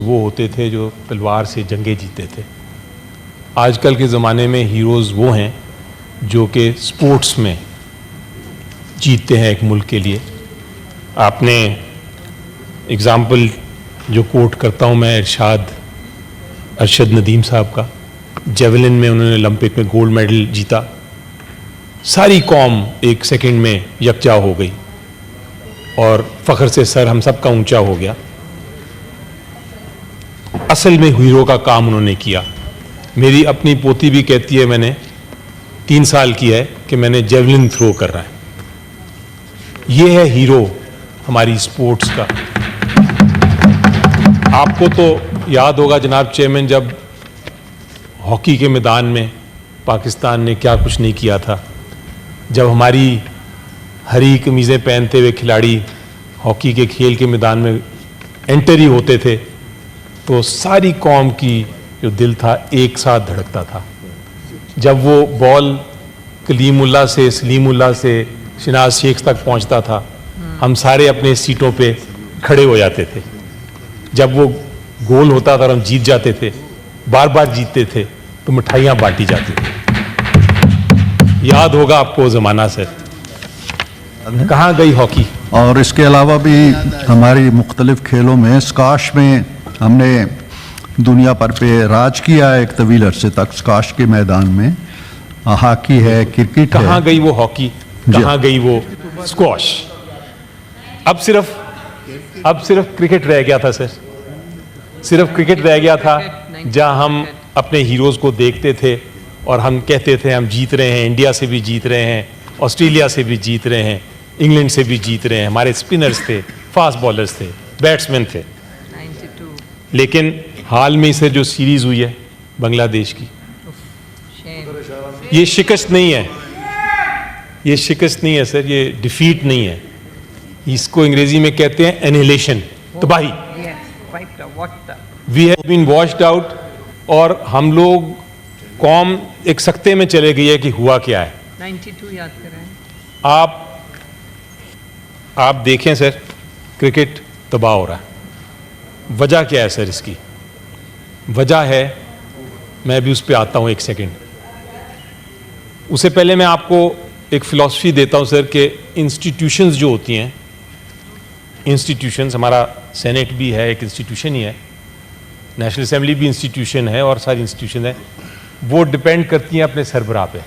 वो होते थे जो तलवार से जंगें जीते थे। आजकल के ज़माने में हीरोज़ वो हैं जो कि स्पोर्ट्स में जीतते हैं एक मुल्क के लिए। आपने एग्ज़ाम्पल जो कोट करता हूँ मैं अरशद नदीम साहब का, जेवलिन में उन्होंने ओलंपिक में गोल्ड मेडल जीता। सारी कौम एक सेकंड में यकजा हो गई और फ़ख्र से सर हम सब का ऊंचा हो गया। असल में हीरो का काम उन्होंने किया। मेरी अपनी पोती भी कहती है, मैंने 3 साल की है, कि मैंने जेवलिन थ्रो कर रहा है। ये है हीरो हमारी स्पोर्ट्स का। आपको तो याद होगा जनाब चेयरमैन, जब हॉकी के मैदान में पाकिस्तान ने क्या कुछ नहीं किया था। जब हमारी हरी कमीज़ें पहनते हुए खिलाड़ी हॉकी के खेल के मैदान में एंटर ही होते थे तो सारी कौम की जो दिल था एक साथ धड़कता था। जब वो बॉल कलीमुल्लाह से, सलीमुल्लाह से शनाज शेख तक पहुंचता था, हम सारे अपने सीटों पे खड़े हो जाते थे। जब वो गोल होता था और हम जीत जाते थे, बार बार जीतते थे, तो मिठाइयाँ बांटी जाती थी। याद होगा आपको ज़माना से। कहाँ गई हॉकी? और इसके अलावा भी हमारी मुख्तलिफ खेलों में, स्काश में हमने दुनिया भर पे राज किया है एक तवील अरसे तक। स्काश के मैदान में हॉकी है, क्रिकेट है। कहाँ गई वो हॉकी? कहाँ गई वो स्क्वॉश? अब सिर्फ क्रिकेट रह गया था सर। सिर्फ क्रिकेट रह गया था जहाँ हम अपने हीरोज़ को देखते थे और हम कहते थे हम जीत रहे हैं, इंडिया से भी जीत रहे हैं, ऑस्ट्रेलिया से भी जीत रहे हैं, इंग्लैंड से भी जीत रहे हैं। हमारे स्पिनर्स थे, फास्ट बॉलर्स थे, बैट्समैन थे। 92। लेकिन हाल में से जो सीरीज़ हुई है बांग्लादेश की, ये शिकस्त नहीं है। ये शिकस्त नहीं है सर, ये डिफीट नहीं है। इसको अंग्रेजी में कहते हैं एनिहिलेशन, तबाही। We have been washed out. और हम लोग कौम एक सख्ते में चले गई है कि हुआ क्या है। 92 याद करें आप देखें सर, क्रिकेट तबाह हो रहा है। वजह क्या है सर इसकी? वजह है, मैं भी उस पर आता हूं एक सेकंड। उससे पहले मैं आपको एक फिलॉसफी देता हूं सर कि इंस्टीट्यूशंस जो होती हैं, इंस्टीट्यूशंस, हमारा सेनेट भी है एक इंस्टीट्यूशन ही है, नेशनल असेंबली भी इंस्टीट्यूशन है, और सारी इंस्टीट्यूशन है, वो डिपेंड करती हैं अपने सरबराह पे।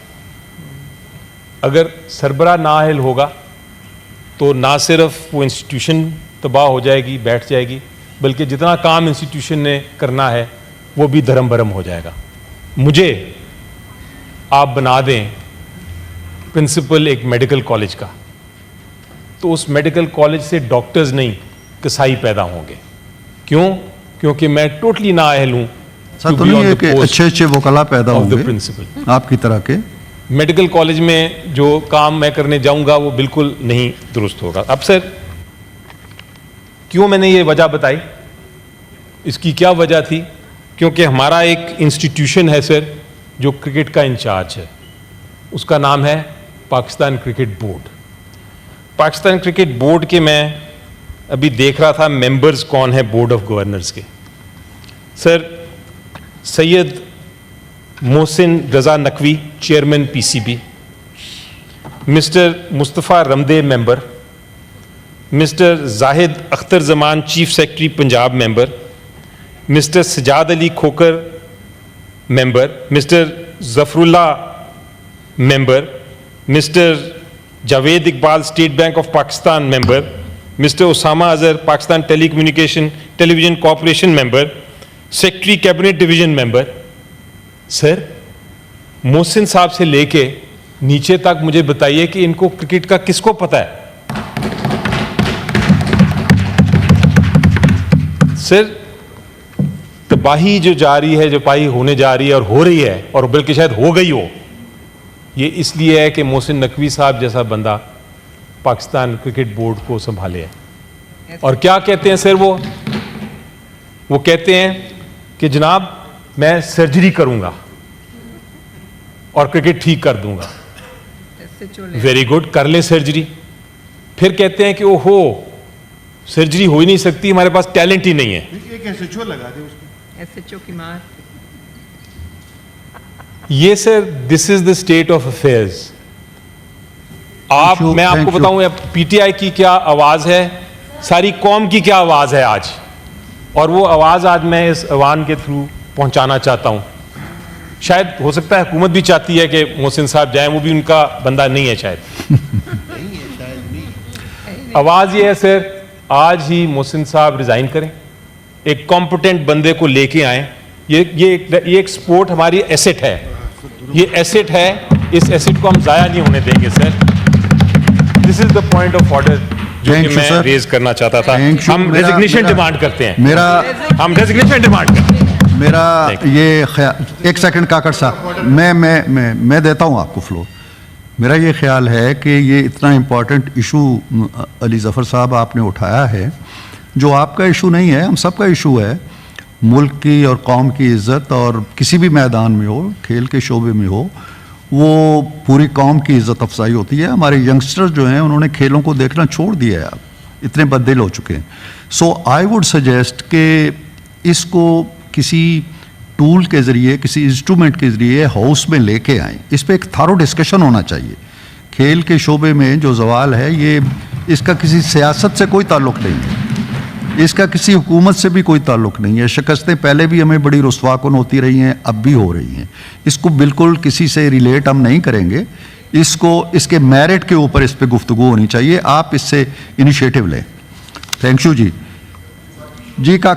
अगर सरबराह नाअहल होगा तो ना सिर्फ वो इंस्टीट्यूशन तबाह हो जाएगी, बैठ जाएगी, बल्कि जितना काम इंस्टीट्यूशन ने करना है वो भी धर्म भरम हो जाएगा। मुझे आप बना दें प्रिंसिपल एक मेडिकल कॉलेज का, तो उस मेडिकल कॉलेज से डॉक्टर्स नहीं कसाई पैदा होंगे। क्यों? क्योंकि मैं टोटली नाअहल हूं। तो नहीं है कि अच्छे वकला पैदा होंगे प्रिंसिपल आपकी तरह के। मेडिकल कॉलेज में जो काम मैं करने जाऊंगा वो बिल्कुल नहीं दुरुस्त होगा। अब सर, क्यों मैंने ये वजह बताई? इसकी क्या वजह थी? क्योंकि हमारा एक इंस्टीट्यूशन है सर जो क्रिकेट का इंचार्ज है, उसका नाम है Pakistan cricket board. Pakistan cricket board के मैं अभी देख रहा था मेंबर्स कौन है बोर्ड ऑफ गवर्नर्स के। Sir, Syed Mohsin Raza Naqvi, chairman PCB, mister Mustafa Ramday member, mister Zahid Akhtar Zaman chief secretary Punjab member, mister Sajjad Ali Khokhar member, mister Zafarullah member, mister Javed Iqbal state bank of Pakistan member, mister Usama Azhar Pakistan television corporation member, secretary cabinet division member. Sir, Mohsin साहब से लेके नीचे तक मुझे बताइए कि इनको क्रिकेट का किसको पता है? सर, तबाही जो जा रही है, जो पाई होने जा रही है और हो रही है, और बल्कि शायद हो गई हो, ये इसलिए है कि मोहसिन नकवी साहब जैसा बंदा पाकिस्तान क्रिकेट बोर्ड को संभाले है। और क्या कहते हैं सर वो कहते हैं कि जनाब मैं सर्जरी करूंगा और क्रिकेट ठीक कर दूंगा। वेरी गुड, कर ले सर्जरी। फिर कहते हैं कि ओहो सर्जरी हो ही नहीं सकती, हमारे पास टैलेंट ही नहीं है। एक एसएचओ लगा दे उसको। एसएचओ की मार। ये sir, this is the state of affairs. मैं आपको thank you. बताऊं पीटीआई की क्या आवाज है, सारी कौम की क्या आवाज है आज, और वो आवाज आज मैं इस अवान के थ्रू पहुंचाना चाहता हूं। शायद हो सकता है हुकूमत भी चाहती है कि मोहसिन साहब जाएं, वो भी उनका बंदा नहीं है शायद। आवाज ये है सर, आज ही मोहसिन साहब रिजाइन करें, एक कॉम्पिटेंट बंदे को लेके आए। ये एक स्पोर्ट हमारी एसेट है, ये एसेट है, इस एसेट को हम जाया नहीं होने देंगे sir. This is the point of order जो Thank कि you, मैं sir. रेज करना चाहता था। Thank you. हम मेरा- रेजिग्नेशन मेरा- डिमांड करते हैं, हम मेरा रेजिग्नेशन डिमांड करते हैं। मेरा Thank you. ये ख्याल, एक सेकंड काकड़ साहब, मैं देता हूं आपको फ्लोर। मेरा ये ख्याल है कि ये इतना इम्पोर्टेंट इशू अली ज़फ़र साहब आपने उठाया है, जो आपका इशू नहीं है, हम सबका इशू है। मुल्क की और कौम की इज़्ज़त, और किसी भी मैदान में हो, खेल के शोबे में हो, वो पूरी कौम की इज़्ज़त अफजाई होती है। हमारे यंगस्टर्स जो हैं उन्होंने खेलों को देखना छोड़ दिया है, अब इतने बददिल हो चुके हैं। सो आई वुड सजेस्ट कि इसको किसी टूल के ज़रिए, किसी इंस्ट्रूमेंट के ज़रिए हाउस में लेके आएँ। इस पे एक थारो डिस्कशन होना चाहिए। खेल के शोबे में जो सवाल है, ये इसका किसी सियासत से कोई ताल्लुक़ नहीं है, इसका किसी हुकूमत से भी कोई ताल्लुक़ नहीं है। शिकस्तें पहले भी हमें बड़ी रुस्वाकुन होती रही हैं, अब भी हो रही हैं। इसको बिल्कुल किसी से रिलेट हम नहीं करेंगे, इसको इसके मेरिट के ऊपर इस पे गुफ्तगू होनी चाहिए। आप इससे इनिशिएटिव लें। थैंक यू जी। जी का